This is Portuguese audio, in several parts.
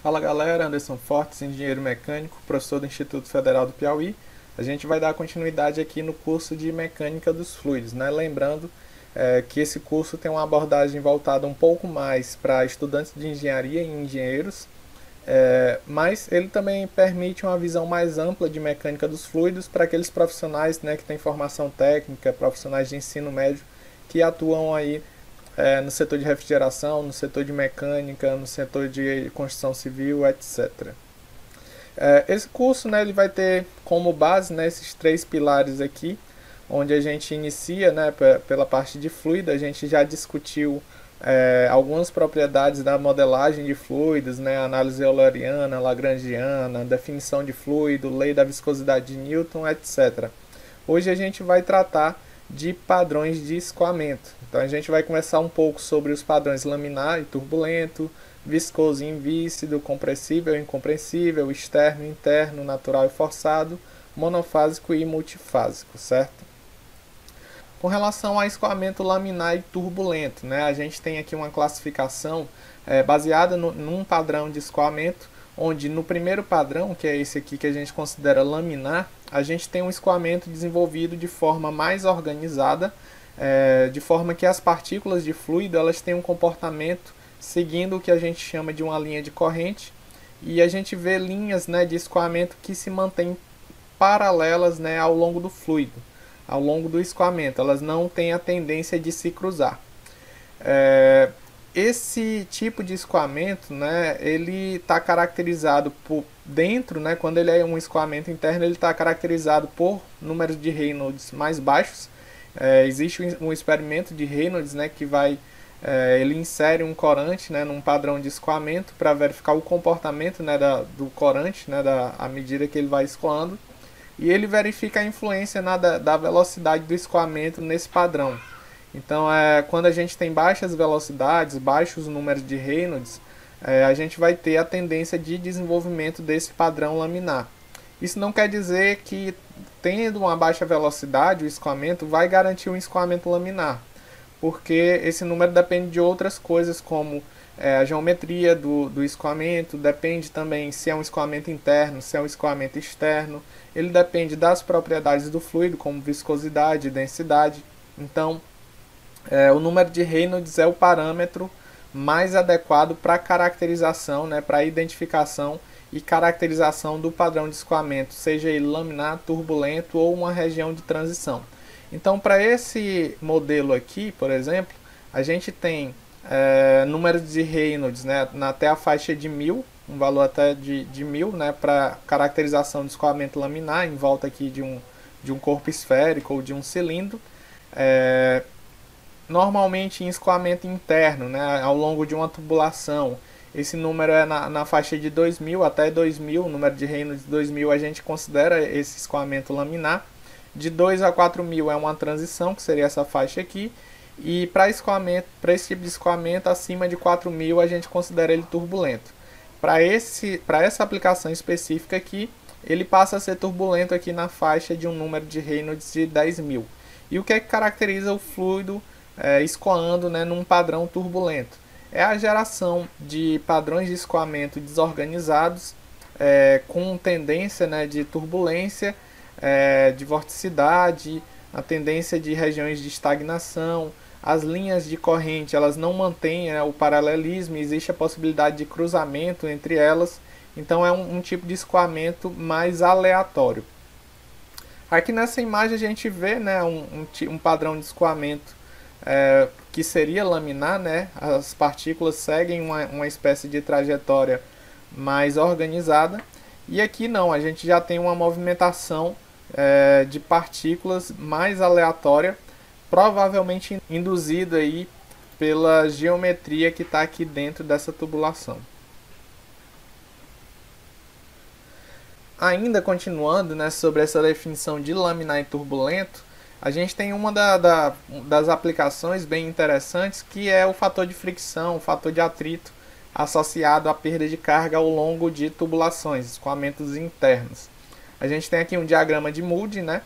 Fala galera, Anderson Fortes, engenheiro mecânico, professor do Instituto Federal do Piauí. A gente vai dar continuidade aqui no curso de Mecânica dos Fluidos, né? Lembrando que esse curso tem uma abordagem voltada um pouco mais para estudantes de engenharia e engenheiros, mas ele também permite uma visão mais ampla de mecânica dos fluidos para aqueles profissionais, né, que têm formação técnica, profissionais de ensino médio que atuam aí no setor de refrigeração, no setor de mecânica, no setor de construção civil, etc. Esse curso, né, ele vai ter como base, né, esses três pilares aqui, onde a gente inicia, né, pela parte de fluido. A gente já discutiu algumas propriedades da modelagem de fluidos, né, análise euleriana, lagrangiana, definição de fluido, lei da viscosidade de Newton, etc. Hoje a gente vai tratar de padrões de escoamento. Então a gente vai conversar um pouco sobre os padrões laminar e turbulento, viscoso e invícido, compressível e incompressível, externo e interno, natural e forçado, monofásico e multifásico, certo? Com relação a escoamento laminar e turbulento, né, a gente tem aqui uma classificação baseada num padrão de escoamento, onde no primeiro padrão, que é esse aqui que a gente considera laminar, a gente tem um escoamento desenvolvido de forma mais organizada, de forma que as partículas de fluido elas têm um comportamento seguindo o que a gente chama de uma linha de corrente, e a gente vê linhas, né, de escoamento que se mantêm paralelas, né, ao longo do fluido, ao longo do escoamento. Elas não têm a tendência de se cruzar. Esse tipo de escoamento, né, ele está caracterizado por dentro, né, quando ele é um escoamento interno, ele está caracterizado por números de Reynolds mais baixos. Existe um experimento de Reynolds, né, que ele insere um corante, né, num padrão de escoamento para verificar o comportamento, né, do corante, né, à medida que ele vai escoando, e ele verifica a influência da velocidade do escoamento nesse padrão. Então, quando a gente tem baixas velocidades, baixos números de Reynolds, a gente vai ter a tendência de desenvolvimento desse padrão laminar. Isso não quer dizer que, tendo uma baixa velocidade, o escoamento vai garantir um escoamento laminar, porque esse número depende de outras coisas, como a geometria do escoamento, depende também se é um escoamento interno, se é um escoamento externo, ele depende das propriedades do fluido, como viscosidade, densidade. Então, o número de Reynolds é o parâmetro mais adequado para caracterização, né, para identificação e caracterização do padrão de escoamento, seja ele laminar, turbulento ou uma região de transição. Então, para esse modelo aqui, por exemplo, a gente tem números de Reynolds, né, até a faixa de 1000, um valor até de 1000, né, para caracterização de escoamento laminar em volta aqui de um corpo esférico ou de um cilindro. Normalmente em escoamento interno, né, ao longo de uma tubulação, esse número é na faixa de 2000 até 2000, o número de Reynolds de 2000 a gente considera esse escoamento laminar. De 2 a 4000 é uma transição, que seria essa faixa aqui, e para esse tipo de escoamento acima de 4000 a gente considera ele turbulento. Para essa aplicação específica aqui, ele passa a ser turbulento aqui na faixa de um número de Reynolds de 10.000. E o que é que caracteriza o fluido escoando, né, num padrão turbulento? É a geração de padrões de escoamento desorganizados, com tendência, né, de turbulência, de vorticidade, a tendência de regiões de estagnação. As linhas de corrente elas não mantêm o paralelismo, existe a possibilidade de cruzamento entre elas. Então é um tipo de escoamento mais aleatório. Aqui nessa imagem a gente vê, né, um padrão de escoamento que seria laminar, né? As partículas seguem uma espécie de trajetória mais organizada. E aqui não, a gente já tem uma movimentação de partículas mais aleatória, provavelmente induzido aí pela geometria que está aqui dentro dessa tubulação. Ainda continuando, né, sobre essa definição de laminar e turbulento, a gente tem uma das aplicações bem interessantes, que é o fator de fricção, o fator de atrito associado à perda de carga ao longo de tubulações, escoamentos internos. A gente tem aqui um diagrama de Moody, né,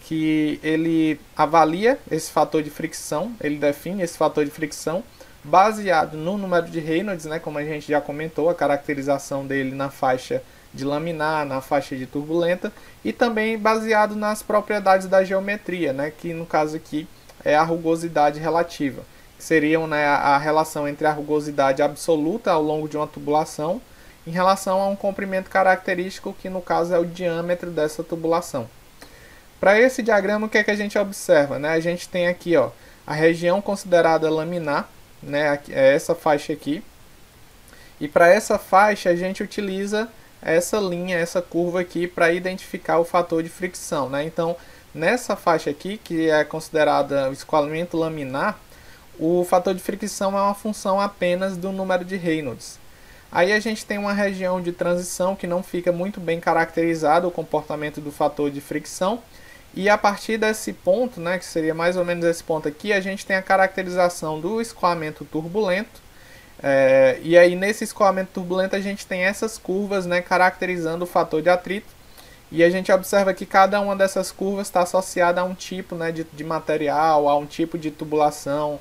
que ele avalia esse fator de fricção, ele define esse fator de fricção baseado no número de Reynolds, né, como a gente já comentou, a caracterização dele na faixa de laminar, na faixa de turbulenta, e também baseado nas propriedades da geometria, né, que no caso aqui é a rugosidade relativa, que seriam, né, a relação entre a rugosidade absoluta ao longo de uma tubulação em relação a um comprimento característico, que no caso é o diâmetro dessa tubulação. Para esse diagrama, o que é que a gente observa? Né? A gente tem aqui, ó, a região considerada laminar, né, é essa faixa aqui, e para essa faixa a gente utiliza essa linha, essa curva aqui, para identificar o fator de fricção. Né? Então, nessa faixa aqui, que é considerada o escoamento laminar, o fator de fricção é uma função apenas do número de Reynolds. Aí a gente tem uma região de transição que não fica muito bem caracterizado o comportamento do fator de fricção, e a partir desse ponto, né, que seria mais ou menos esse ponto aqui, a gente tem a caracterização do escoamento turbulento. E aí nesse escoamento turbulento a gente tem essas curvas, né, caracterizando o fator de atrito, e a gente observa que cada uma dessas curvas está associada a um tipo, né, de material, a um tipo de tubulação,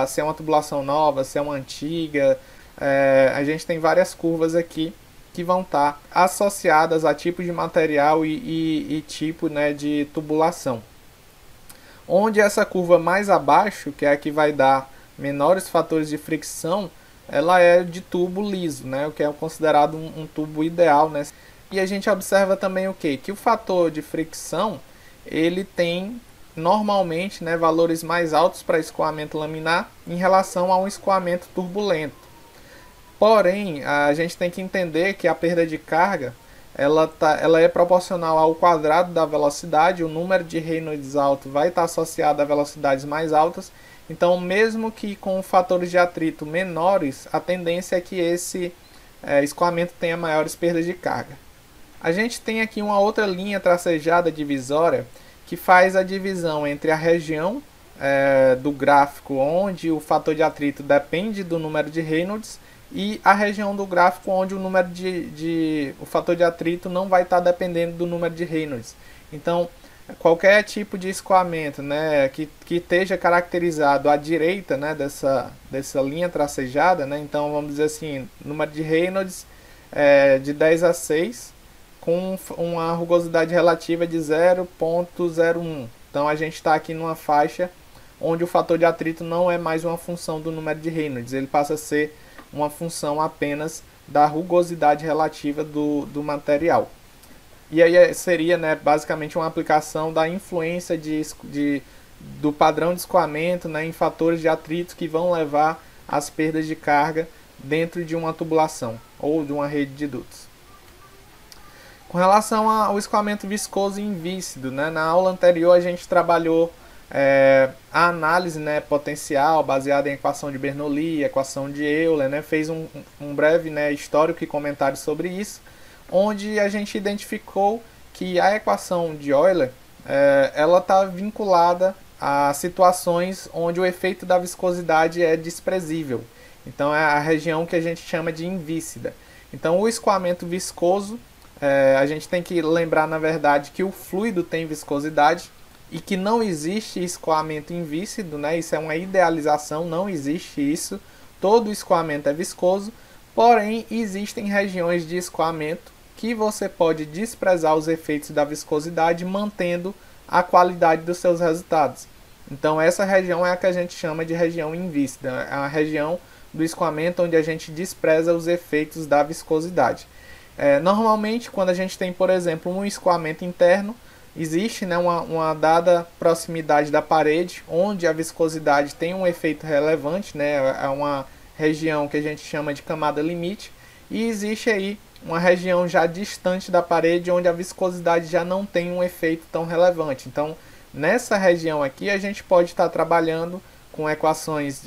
se é uma tubulação nova, se é uma antiga. A gente tem várias curvas aqui que vão estar associadas a tipo de material e tipo, né, de tubulação. Onde essa curva mais abaixo, que é a que vai dar menores fatores de fricção, ela é de tubo liso, né, o que é considerado um tubo ideal, né? E a gente observa também o quê? Que o fator de fricção ele tem normalmente, né, valores mais altos para escoamento laminar em relação a um escoamento turbulento. Porém, a gente tem que entender que a perda de carga ela é proporcional ao quadrado da velocidade. O número de Reynolds alto vai estar associado a velocidades mais altas. Então, mesmo que com fatores de atrito menores, a tendência é que esse escoamento tenha maiores perdas de carga. A gente tem aqui uma outra linha tracejada divisória que faz a divisão entre a região do gráfico onde o fator de atrito depende do número de Reynolds e a região do gráfico onde o número o fator de atrito não vai estar dependendo do número de Reynolds. Então, qualquer tipo de escoamento, né, que esteja caracterizado à direita, né, dessa linha tracejada, né, então vamos dizer assim, número de Reynolds de 10 a 6, com uma rugosidade relativa de 0,01. Então a gente está aqui numa faixa onde o fator de atrito não é mais uma função do número de Reynolds, ele passa a ser uma função apenas da rugosidade relativa do material. E aí seria, né, basicamente uma aplicação da influência do padrão de escoamento, né, em fatores de atrito que vão levar às perdas de carga dentro de uma tubulação ou de uma rede de dutos. Com relação ao escoamento viscoso e invícido, né, na aula anterior a gente trabalhou a análise, né, potencial baseada em equação de Bernoulli, equação de Euler, né, fez um breve, né, histórico e comentário sobre isso, onde a gente identificou que a equação de Euler ela está vinculada a situações onde o efeito da viscosidade é desprezível. Então é a região que a gente chama de invícida. Então o escoamento viscoso, a gente tem que lembrar na verdade que o fluido tem viscosidade e que não existe escoamento invícido, né? Isso é uma idealização, não existe isso. Todo escoamento é viscoso, porém existem regiões de escoamento que você pode desprezar os efeitos da viscosidade mantendo a qualidade dos seus resultados. Então essa região é a que a gente chama de região invícida, é a região do escoamento onde a gente despreza os efeitos da viscosidade. Normalmente quando a gente tem, por exemplo, um escoamento interno, existe, né, uma dada proximidade da parede, onde a viscosidade tem um efeito relevante, né, é uma região que a gente chama de camada limite, e existe aí uma região já distante da parede, onde a viscosidade já não tem um efeito tão relevante. Então, nessa região aqui, a gente pode estar trabalhando com equações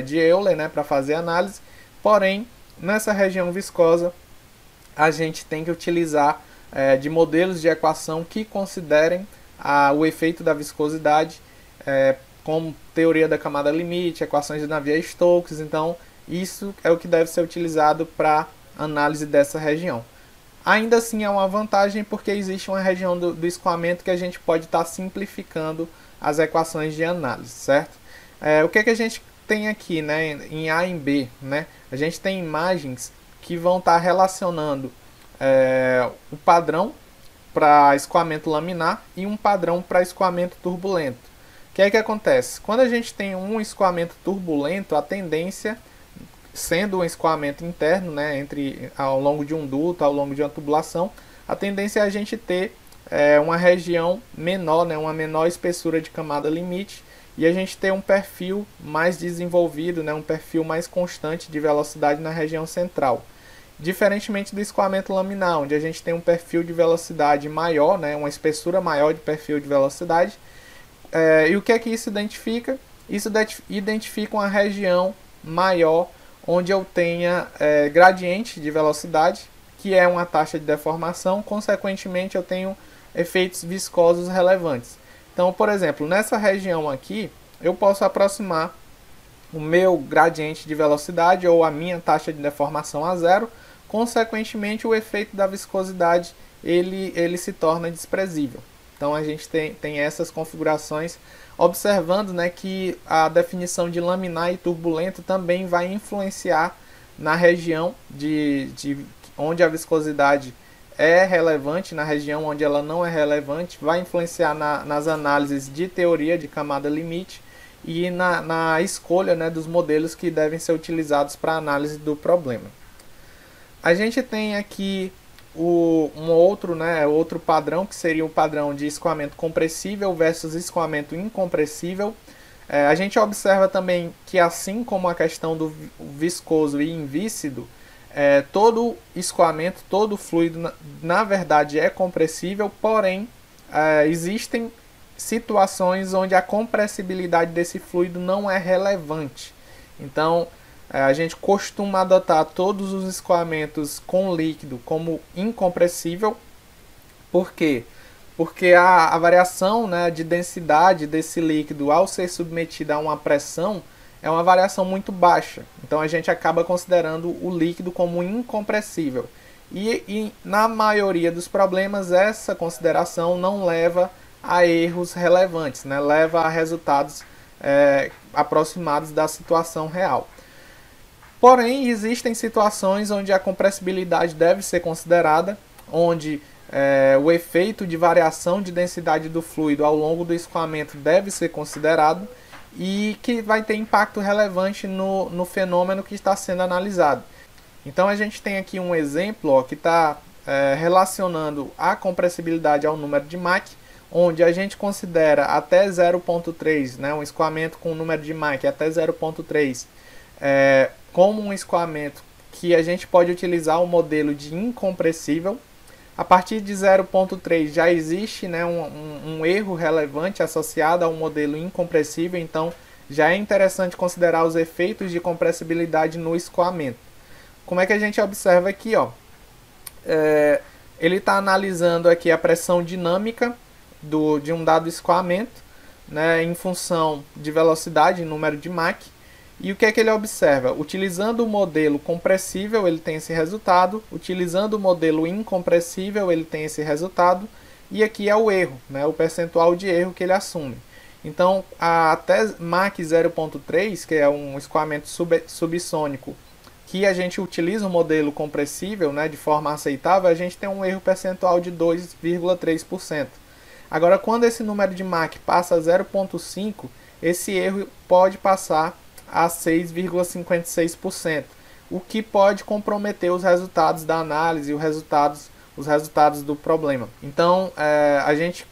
de Euler, né, para fazer análise, porém, nessa região viscosa, a gente tem que utilizar de modelos de equação que considerem o efeito da viscosidade, como teoria da camada limite, equações de Navier-Stokes. Então, isso é o que deve ser utilizado para análise dessa região. Ainda assim, é uma vantagem porque existe uma região do escoamento que a gente pode estar simplificando as equações de análise, certo? O que a gente tem aqui, né, em A e em B, né, a gente tem imagens que vão estar relacionando o padrão para escoamento laminar e um padrão para escoamento turbulento. O que é que acontece? Quando a gente tem um escoamento turbulento, a tendência, sendo um escoamento interno, né, ao longo de um duto, ao longo de uma tubulação, a tendência é a gente ter uma região menor, né, uma menor espessura de camada limite, e a gente ter um perfil mais desenvolvido, né, um perfil mais constante de velocidade na região central. Diferentemente do escoamento laminar, onde a gente tem um perfil de velocidade maior, né, uma espessura maior de perfil de velocidade. E o que é que isso identifica? Isso identifica uma região maior onde eu tenha gradiente de velocidade, que é uma taxa de deformação, consequentemente eu tenho efeitos viscosos relevantes. Então, por exemplo, nessa região aqui, eu posso aproximar o meu gradiente de velocidade ou a minha taxa de deformação a zero, consequentemente o efeito da viscosidade ele se torna desprezível. Então a gente tem essas configurações, observando, né, que a definição de laminar e turbulento também vai influenciar na região onde a viscosidade é relevante, na região onde ela não é relevante, vai influenciar nas análises de teoria de camada limite e na escolha, né, dos modelos que devem ser utilizados para análise do problema. A gente tem aqui outro padrão, que seria o padrão de escoamento compressível versus escoamento incompressível. A gente observa também que, assim como a questão do viscoso e invícido, todo escoamento, todo fluido, na verdade, é compressível, porém, existem situações onde a compressibilidade desse fluido não é relevante. Então, a gente costuma adotar todos os escoamentos com líquido como incompressível. Por quê? Porque a variação, né, de densidade desse líquido ao ser submetida a uma pressão é uma variação muito baixa. Então a gente acaba considerando o líquido como incompressível. E na maioria dos problemas essa consideração não leva a erros relevantes, né? Leva a resultados aproximados da situação real. Porém, existem situações onde a compressibilidade deve ser considerada, onde o efeito de variação de densidade do fluido ao longo do escoamento deve ser considerado e que vai ter impacto relevante no fenômeno que está sendo analisado. Então a gente tem aqui um exemplo que está relacionando a compressibilidade ao número de Mach, onde a gente considera até 0.3, né, um escoamento com número de Mach até 0.3, como um escoamento que a gente pode utilizar o modelo de incompressível. A partir de 0.3 já existe, né, um erro relevante associado ao modelo incompressível, então já é interessante considerar os efeitos de compressibilidade no escoamento. Como é que a gente observa aqui? Ele está analisando aqui a pressão dinâmica de um dado escoamento, né, em função de velocidade e número de Mach. E o que é que ele observa? Utilizando o modelo compressível, ele tem esse resultado. Utilizando o modelo incompressível, ele tem esse resultado. E aqui é o erro, né? O percentual de erro que ele assume. Então, até Mach 0.3, que é um escoamento subsônico, que a gente utiliza o modelo compressível, né, de forma aceitável, a gente tem um erro percentual de 2,3%. Agora, quando esse número de Mach passa a 0.5, esse erro pode passar a 6,56%, o que pode comprometer os resultados da análise e os resultados do problema. Então, a gente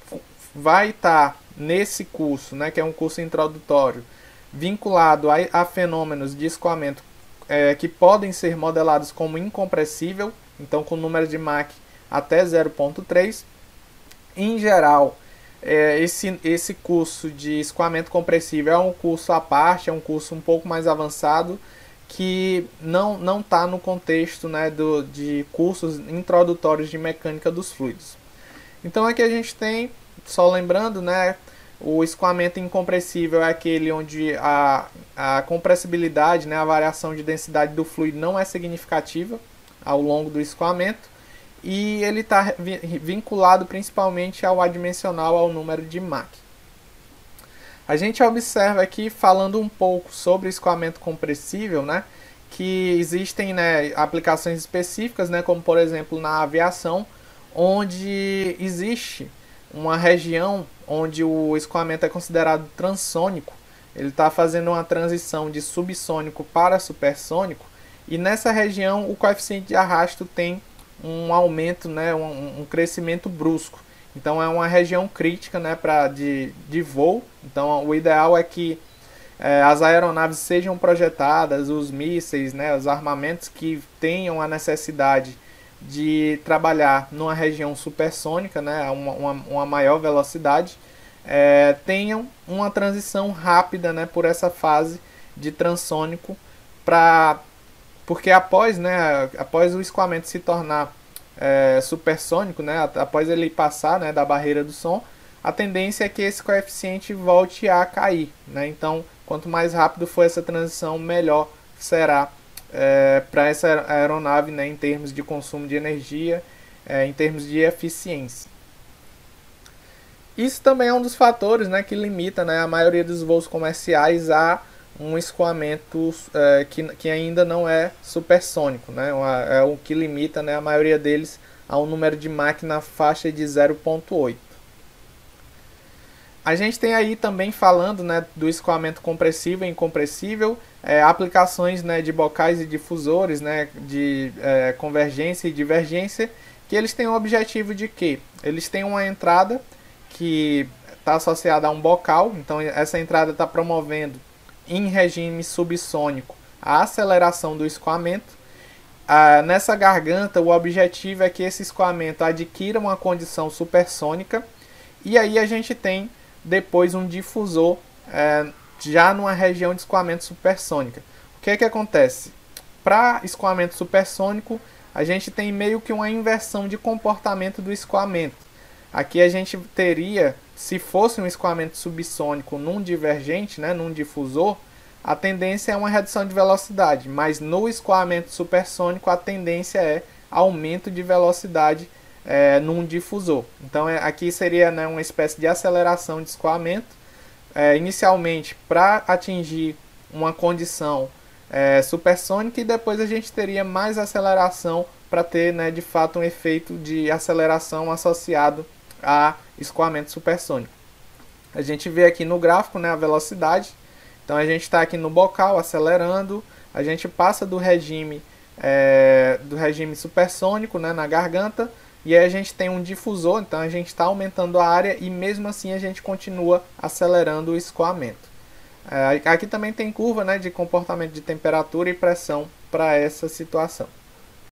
vai estar nesse curso, né, que é um curso introdutório, vinculado a fenômenos de escoamento que podem ser modelados como incompressível, então com número de Mach até 0.3. Em geral, esse curso de escoamento compressível é um curso à parte, é um curso um pouco mais avançado, que não está no contexto, né, de cursos introdutórios de mecânica dos fluidos. Então aqui a gente tem, só lembrando, né, o escoamento incompressível é aquele onde a compressibilidade, né, a variação de densidade do fluido não é significativa ao longo do escoamento. E ele está vinculado principalmente ao adimensional, ao número de Mach. A gente observa aqui, falando um pouco sobre o escoamento compressível, né, que existem, né, aplicações específicas, né, como por exemplo na aviação, onde existe uma região onde o escoamento é considerado transônico. Ele está fazendo uma transição de subsônico para supersônico, e nessa região o coeficiente de arrasto tem um aumento, né, um crescimento brusco. Então é uma região crítica, né, de voo. Então o ideal é que as aeronaves sejam projetadas, os mísseis, né, os armamentos que tenham a necessidade de trabalhar numa região supersônica, né, uma maior velocidade, tenham uma transição rápida, né, por essa fase de transônico, porque após o escoamento se tornar supersônico, né, após ele passar, né, da barreira do som, a tendência é que esse coeficiente volte a cair, né? Então, quanto mais rápido for essa transição, melhor será para essa aeronave, né, em termos de consumo de energia, em termos de eficiência. Isso também é um dos fatores, né, que limita, né, a maioria dos voos comerciais a um escoamento que ainda não é supersônico, né? É o que limita, né, a maioria deles a um número de Mach na faixa de 0,8. A gente tem aí também falando, né, do escoamento compressível e incompressível, aplicações, né, de bocais e difusores, né, de convergência e divergência, que eles têm o objetivo de que eles têm uma entrada que está associada a um bocal, então essa entrada está promovendo em regime subsônico a aceleração do escoamento. Nessa garganta, o objetivo é que esse escoamento adquira uma condição supersônica, e aí a gente tem depois um difusor já numa região de escoamento supersônica. O que é que acontece? Para escoamento supersônico, a gente tem meio que uma inversão de comportamento do escoamento. Aqui a gente teria, se fosse um escoamento subsônico num divergente, né, num difusor, a tendência é uma redução de velocidade, mas no escoamento supersônico a tendência é aumento de velocidade num difusor. Então aqui seria, né, uma espécie de aceleração de escoamento, inicialmente para atingir uma condição supersônica, e depois a gente teria mais aceleração para ter, né, de fato um efeito de aceleração associado a escoamento supersônico. A gente vê aqui no gráfico, né, a velocidade. Então a gente está aqui no bocal acelerando, a gente passa do regime supersônico, né, na garganta, e aí a gente tem um difusor, então a gente está aumentando a área e mesmo assim a gente continua acelerando o escoamento. Aqui também tem curva, né, de comportamento de temperatura e pressão para essa situação.